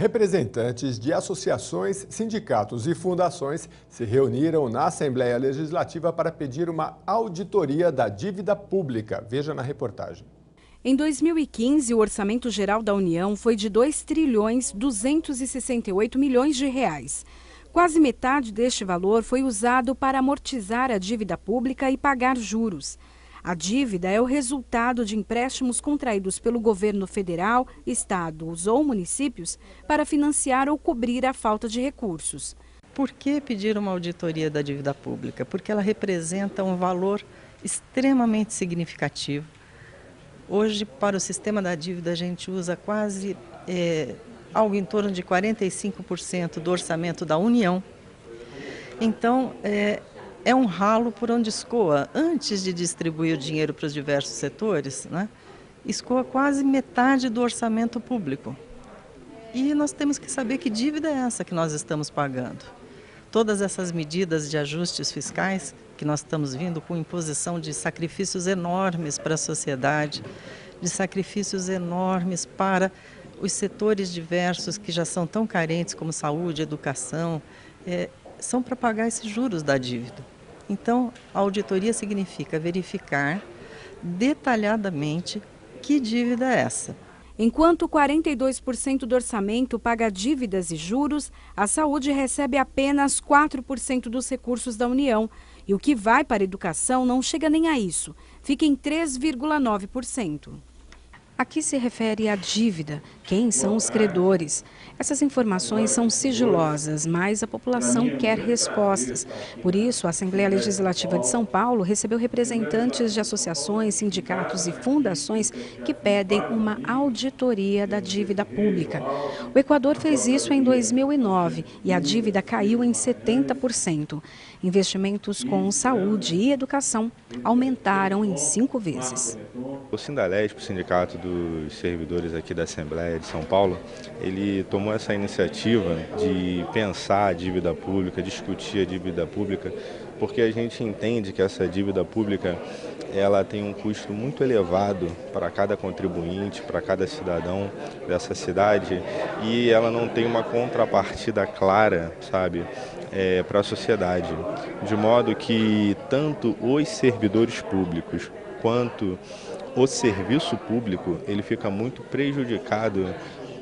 Representantes de associações, sindicatos e fundações se reuniram na Assembleia Legislativa para pedir uma auditoria da dívida pública. Veja na reportagem. Em 2015, o Orçamento Geral da União foi de 2.268 milhões de reais. Quase metade deste valor foi usado para amortizar a dívida pública e pagar juros. A dívida é o resultado de empréstimos contraídos pelo governo federal, estados ou municípios para financiar ou cobrir a falta de recursos. Por que pedir uma auditoria da dívida pública? Porque ela representa um valor extremamente significativo. Hoje, para o sistema da dívida, a gente usa quase algo em torno de 45% do orçamento da União. Então, é um ralo por onde escoa. Antes de distribuir o dinheiro para os diversos setores, né, escoa quase metade do orçamento público. E nós temos que saber que dívida é essa que nós estamos pagando. Todas essas medidas de ajustes fiscais que nós estamos vindo com imposição de sacrifícios enormes para a sociedade, de sacrifícios enormes para os setores diversos que já são tão carentes como saúde, educação, são para pagar esses juros da dívida. Então, a auditoria significa verificar detalhadamente que dívida é essa. Enquanto 42% do orçamento paga dívidas e juros, a saúde recebe apenas 4% dos recursos da União. E o que vai para a educação não chega nem a isso, fica em 3,9%. Aqui se refere à dívida, quem são os credores. Essas informações são sigilosas, mas a população quer respostas. Por isso, a Assembleia Legislativa de São Paulo recebeu representantes de associações, sindicatos e fundações que pedem uma auditoria da dívida pública. O Equador fez isso em 2009 e a dívida caiu em 70%. Investimentos com saúde e educação aumentaram em 5 vezes. O Sindalesp, o Sindicato dos Servidores aqui da Assembleia de São Paulo, ele tomou essa iniciativa de pensar a dívida pública, discutir a dívida pública, porque a gente entende que essa dívida pública ela tem um custo muito elevado para cada contribuinte, para cada cidadão dessa cidade, e ela não tem uma contrapartida clara, sabe, para a sociedade. De modo que tanto os servidores públicos quanto o serviço público, ele fica muito prejudicado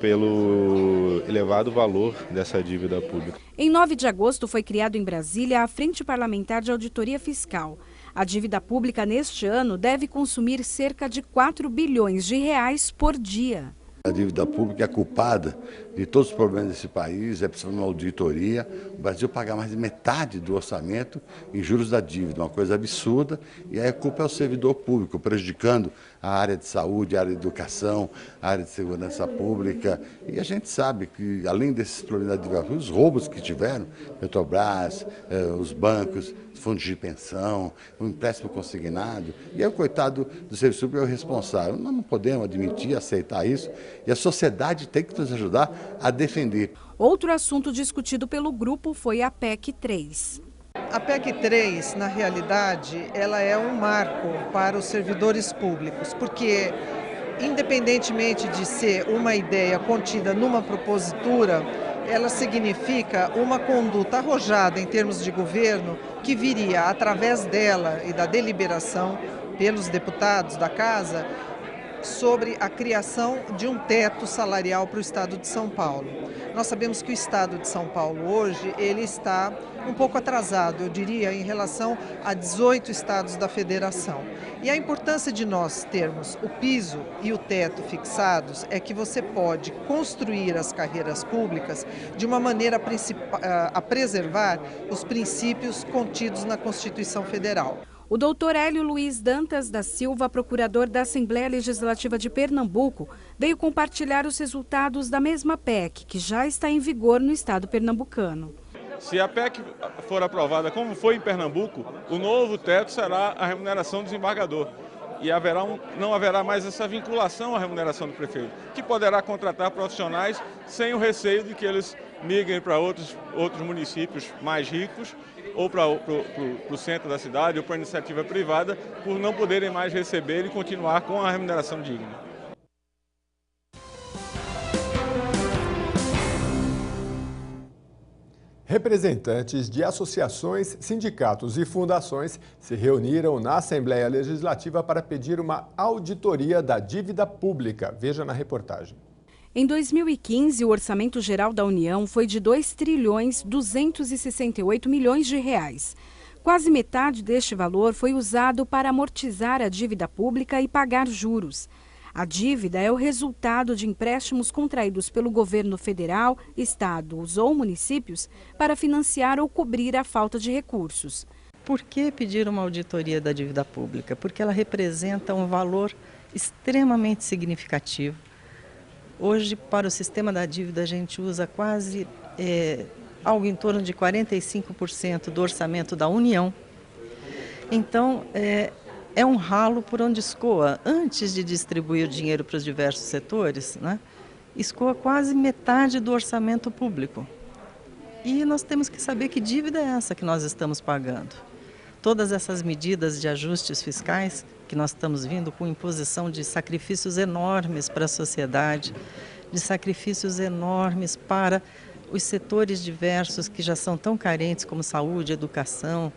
pelo elevado valor dessa dívida pública. Em 9 de agosto foi criado em Brasília a Frente Parlamentar de Auditoria Fiscal. A dívida pública neste ano deve consumir cerca de 4 bilhões de reais por dia. A dívida pública é culpada de todos os problemas desse país, é preciso uma auditoria. O Brasil paga mais de metade do orçamento em juros da dívida, uma coisa absurda, e aí a culpa é o servidor público, prejudicando a área de saúde, a área de educação, a área de segurança pública. E a gente sabe que, além desses problemas da dívida pública, os roubos que tiveram, Petrobras, os bancos, os fundos de pensão, o empréstimo consignado, e aí o coitado do serviço público é o responsável. Nós não podemos admitir, aceitar isso, e a sociedade tem que nos ajudar a defender. Outro assunto discutido pelo grupo foi a PEC 3. A PEC 3, na realidade, ela é um marco para os servidores públicos, porque, independentemente de ser uma ideia contida numa propositura, ela significa uma conduta arrojada em termos de governo que viria, através dela e da deliberação pelos deputados da Casa, sobre a criação de um teto salarial para o Estado de São Paulo. Nós sabemos que o Estado de São Paulo hoje ele está um pouco atrasado, eu diria, em relação a 18 estados da federação. E a importância de nós termos o piso e o teto fixados é que você pode construir as carreiras públicas de uma maneira a preservar os princípios contidos na Constituição Federal. O doutor Hélio Luiz Dantas da Silva, procurador da Assembleia Legislativa de Pernambuco, veio compartilhar os resultados da mesma PEC, que já está em vigor no estado pernambucano. Se a PEC for aprovada, como foi em Pernambuco, o novo teto será a remuneração do desembargador. E não haverá mais essa vinculação à remuneração do prefeito, que poderá contratar profissionais sem o receio de que eles migrem para outros municípios mais ricos, ou para o centro da cidade, ou para a iniciativa privada, por não poderem mais receber e continuar com a remuneração digna. Representantes de associações, sindicatos e fundações se reuniram na Assembleia Legislativa para pedir uma auditoria da dívida pública. Veja na reportagem. Em 2015, o Orçamento Geral da União foi de 2.268 milhões de reais. Quase metade deste valor foi usado para amortizar a dívida pública e pagar juros. A dívida é o resultado de empréstimos contraídos pelo governo federal, estados ou municípios para financiar ou cobrir a falta de recursos. Por que pedir uma auditoria da dívida pública? Porque ela representa um valor extremamente significativo. Hoje, para o sistema da dívida, a gente usa quase algo em torno de 45% do orçamento da União. Então, é um ralo por onde escoa. Antes de distribuir o dinheiro para os diversos setores, né, escoa quase metade do orçamento público. E nós temos que saber que dívida é essa que nós estamos pagando. Todas essas medidas de ajustes fiscais que nós estamos vindo com imposição de sacrifícios enormes para a sociedade, de sacrifícios enormes para os setores diversos que já são tão carentes como saúde, educação,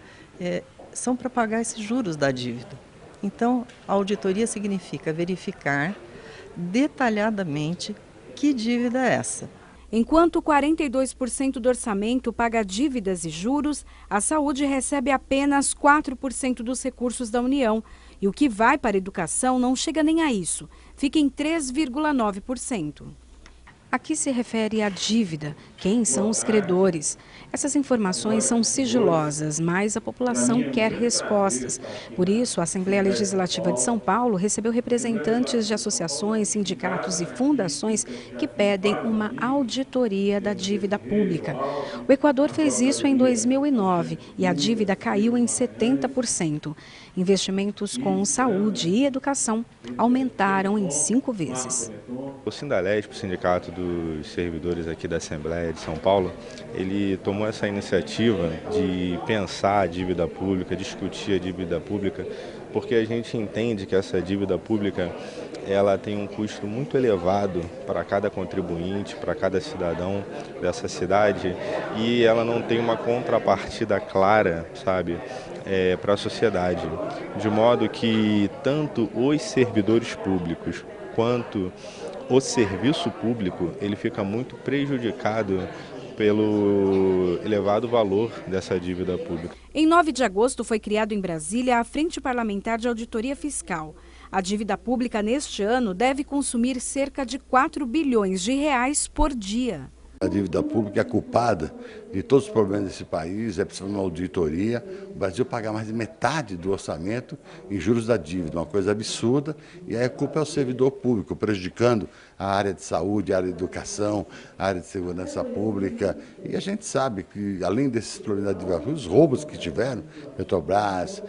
são para pagar esses juros da dívida. Então, a auditoria significa verificar detalhadamente que dívida é essa. Enquanto 42% do orçamento paga dívidas e juros, a saúde recebe apenas 4% dos recursos da União. E o que vai para a educação não chega nem a isso, fica em 3,9%. Aqui se refere à dívida, quem são os credores. Essas informações são sigilosas, mas a população quer respostas. Por isso, a Assembleia Legislativa de São Paulo recebeu representantes de associações, sindicatos e fundações que pedem uma auditoria da dívida pública. O Equador fez isso em 2009 e a dívida caiu em 70%. Investimentos com saúde e educação aumentaram em 5 vezes. O Sindalesp, o Sindicato dos Servidores aqui da Assembleia de São Paulo, ele tomou essa iniciativa de pensar a dívida pública, discutir a dívida pública, porque a gente entende que essa dívida pública ela tem um custo muito elevado para cada contribuinte, para cada cidadão dessa cidade, e ela não tem uma contrapartida clara, sabe, para a sociedade. De modo que tanto os servidores públicos quanto o serviço público, ele fica muito prejudicado pelo elevado valor dessa dívida pública. Em 9 de agosto foi criado em Brasília a Frente Parlamentar de Auditoria Fiscal. A dívida pública neste ano deve consumir cerca de 4 bilhões de reais por dia. A dívida pública é culpada de todos os problemas desse país, é preciso uma auditoria. O Brasil paga mais de metade do orçamento em juros da dívida, uma coisa absurda, e aí a culpa é o servidor público, prejudicando a área de saúde, a área de educação, a área de segurança pública. E a gente sabe que, além desses problemas da dívida pública, os roubos que tiveram, Petrobras,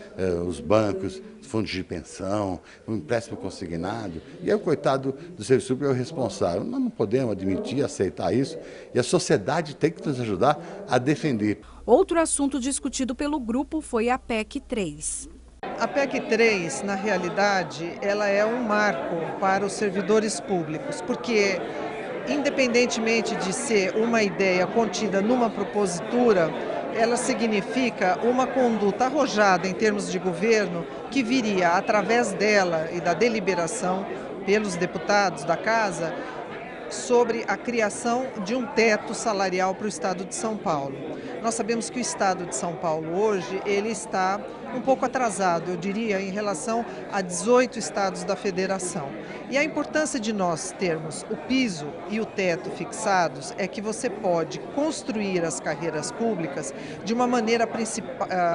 os bancos, os fundos de pensão, o empréstimo consignado, e aí o coitado do serviço público é o responsável. Nós não podemos admitir, aceitar isso, e a sociedade tem que nos ajudar a defender. Outro assunto discutido pelo grupo foi a PEC 3. A PEC 3, na realidade, ela é um marco para os servidores públicos, porque, independentemente de ser uma ideia contida numa propositura, ela significa uma conduta arrojada em termos de governo que viria, através dela e da deliberação pelos deputados da Casa, sobre a criação de um teto salarial para o Estado de São Paulo. Nós sabemos que o Estado de São Paulo hoje ele está um pouco atrasado, eu diria, em relação a 18 estados da federação. E a importância de nós termos o piso e o teto fixados é que você pode construir as carreiras públicas de uma maneira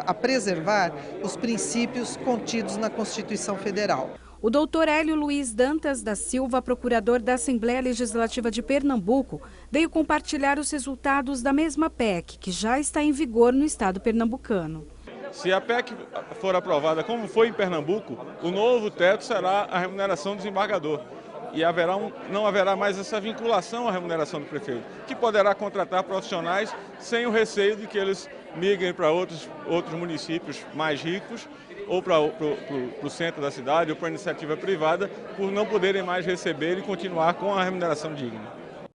a preservar os princípios contidos na Constituição Federal. O doutor Hélio Luiz Dantas da Silva, procurador da Assembleia Legislativa de Pernambuco, veio compartilhar os resultados da mesma PEC, que já está em vigor no estado pernambucano. Se a PEC for aprovada como foi em Pernambuco, o novo teto será a remuneração do desembargador. E não haverá mais essa vinculação à remuneração do prefeito, que poderá contratar profissionais sem o receio de que eles migrem para outros municípios mais ricos ou para o centro da cidade ou para a iniciativa privada, por não poderem mais receber e continuar com a remuneração digna.